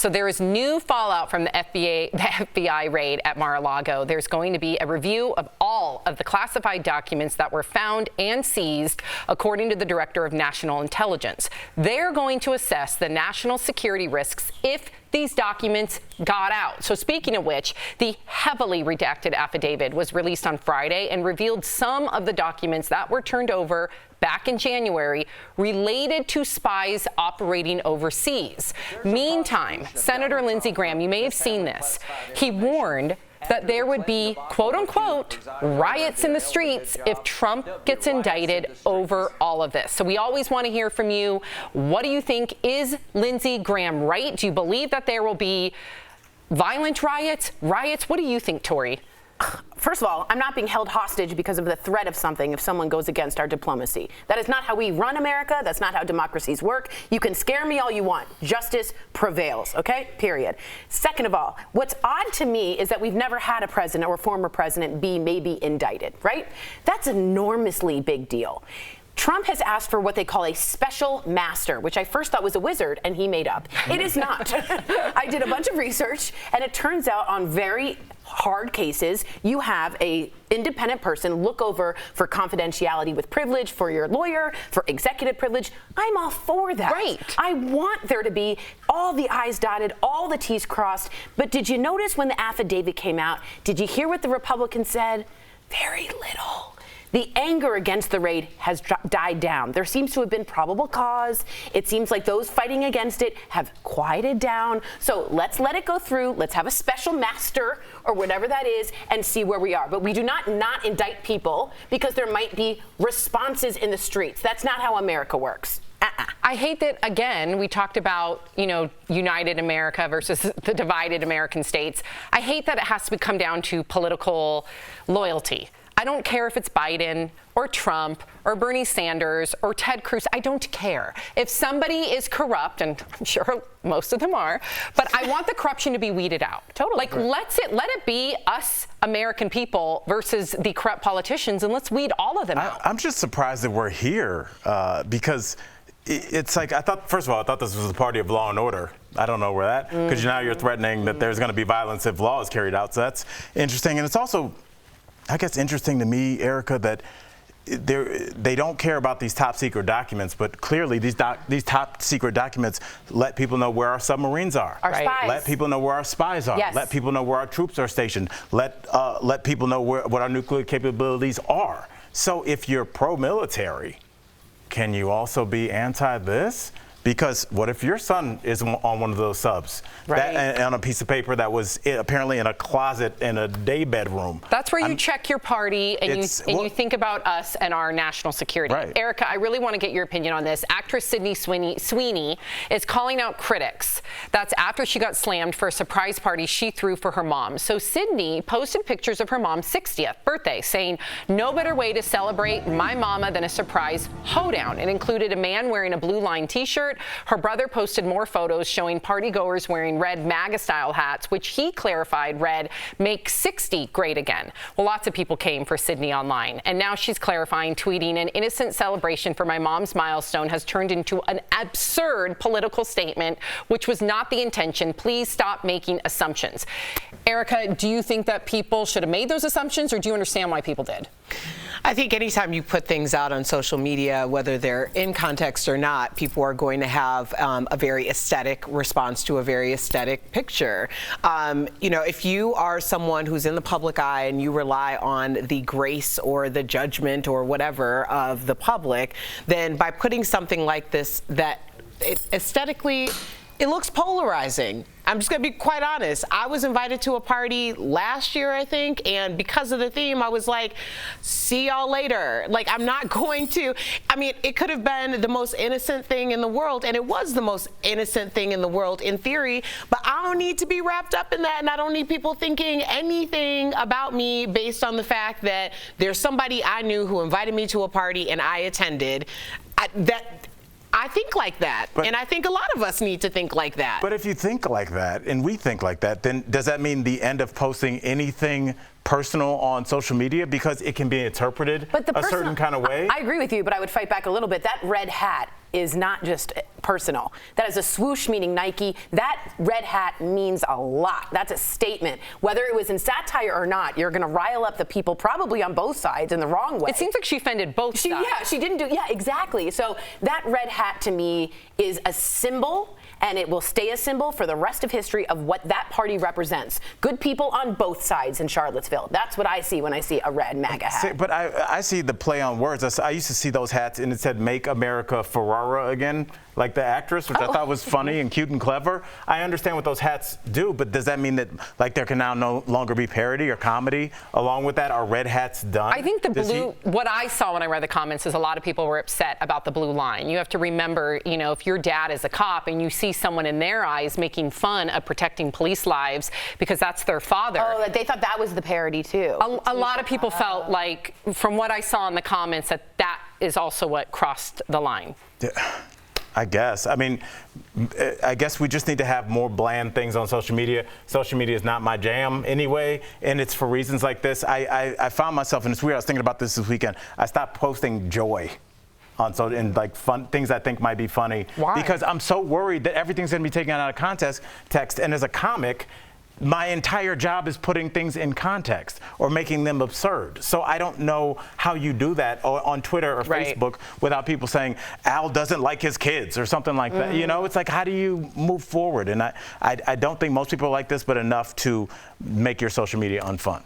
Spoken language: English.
So there is new fallout from the FBI raid at Mar-A-Lago. There's going to be a review of all of the classified documents that were found and seized, according to the Director of National Intelligence. They're going to assess the national security risks if these documents got out. So speaking of which, the heavily redacted affidavit was released on Friday and revealed some of the documents that were turned over back in January related to spies operating overseas. Meantime, Senator Lindsey Graham, you may have seen this, he warned that there would be, quote unquote, riots in the streets if Trump gets indicted over all of this. So we always want to hear from you. What do you think? Is Lindsey Graham right? Do you believe that there will be violent riots? What do you think, Tori? First of all, I'm not being held hostage because of the threat of something if someone goes against our diplomacy. That is not how we run America. That's not how democracies work. You can scare me all you want. Justice prevails, okay? Period. Second of all, what's odd to me is that we've never had a president or former president be maybe indicted, right? That's an enormously big deal. Trump has asked for what they call a special master, which I first thought was a wizard, and he made up. It is not. I did a bunch of research, and it turns out on very hard cases, you have a independent person look over for confidentiality with privilege for your lawyer, for executive privilege. I'm all for that. Right. I want there to be all the I's dotted, all the T's crossed. But did you notice when the affidavit came out, did you hear what the Republicans said? Very little. The anger against the raid has died down. There seems to have been probable cause. It seems like those fighting against it have quieted down. So let's let it go through. Let's have a special master or whatever that is and see where we are. But we do not indict people because there might be responses in the streets. That's not how America works. I hate that, again, we talked about, united America versus the divided American states. I hate that it has to come down to political loyalty. I don't care if it's Biden or Trump or Bernie Sanders or Ted Cruz. I don't care. If somebody is corrupt, and I'm sure most of them are, but I want the corruption to be weeded out. Totally. Like, let it be us American people versus the corrupt politicians, and let's weed all of them out. I'm just surprised that we're here because it's like, first of all, I thought this was a party of law and order. I don't know where that, because now you're threatening that there's going to be violence if law is carried out. So that's interesting. And it's also, I guess, interesting to me, Erica, that they don't care about these top secret documents, but clearly these top secret documents let people know where our submarines are. Our spies. Let people know where our spies are. Yes. Let people know where our troops are stationed. Let people know what our nuclear capabilities are. So if you're pro-military, can you also be anti this? Because what if your son is on one of those subs, right, on a piece of paper that was apparently in a closet in a day bedroom? That's where you check your party and you think about us and our national security. Right. Erica, I really want to get your opinion on this. Actress Sweeney is calling out critics. That's after she got slammed for a surprise party she threw for her mom. So Sydney posted pictures of her mom's 60th birthday, saying, "No better way to celebrate my mama than a surprise hoedown." It included a man wearing a blue line t-shirt. Her brother posted more photos showing partygoers wearing red MAGA-style hats, which he clarified read, "Make 60 great again." Well, lots of people came for Sydney online, and now she's clarifying, tweeting, "An innocent celebration for my mom's milestone has turned into an absurd political statement, which was not the intention. Please stop making assumptions." Erica, do you think that people should have made those assumptions, or do you understand why people did? I think anytime you put things out on social media, whether they're in context or not, people are going to have a very aesthetic response to a very aesthetic picture. If you are someone who's in the public eye and you rely on the grace or the judgment or whatever of the public, then by putting something like this that aesthetically, it looks polarizing. I'm just going to be quite honest. I was invited to a party last year, I think, and because of the theme, I was like, see y'all later. Like, I'm not going to. I mean, it could have been the most innocent thing in the world, and it was the most innocent thing in the world in theory, but I don't need to be wrapped up in that, and I don't need people thinking anything about me based on the fact that there's somebody I knew who invited me to a party and I attended. I think like that, and I think a lot of us need to think like that. But if you think like that, and we think like that, then does that mean the end of posting anything personal on social media because it can be interpreted a certain kind of way. I agree with you, but I would fight back a little bit. That red hat is not just personal. That is a swoosh meaning Nike. That red hat means a lot. That's a statement. Whether it was in satire or not, you're going to rile up the people probably on both sides in the wrong way. It seems like she offended both sides. Yeah, she didn't do, yeah, exactly. So that red hat to me is a symbol, and it will stay a symbol for the rest of history of what that party represents. Good people on both sides in Charlottesville. That's what I see when I see a red MAGA hat. But I see the play on words. I used to see those hats and it said "Make America Ferrara Again," like the actress, which I thought was funny and cute and clever. I understand what those hats do, but does that mean that like there can now no longer be parody or comedy along with that? Are red hats done? I think the blue, what I saw when I read the comments is a lot of people were upset about the blue line. You have to remember, you know, if your dad is a cop and you see someone in their eyes making fun of protecting police lives because that's their father. Oh, they thought that was the parody too. A lot of people felt like, from what I saw in the comments, that is also what crossed the line. I guess. I mean, I guess we just need to have more bland things on social media. Social media is not my jam anyway, and it's for reasons like this. I found myself, and it's weird, I was thinking about this weekend, I stopped posting joy on social and like fun things I think might be funny. Why? Because I'm so worried that everything's going to be taken out of context. And as a comic, my entire job is putting things in context or making them absurd. So I don't know how you do that on Twitter or Facebook without people saying Al doesn't like his kids or something like that. You know, it's like, how do you move forward? And I don't think most people are like this, but enough to make your social media unfun.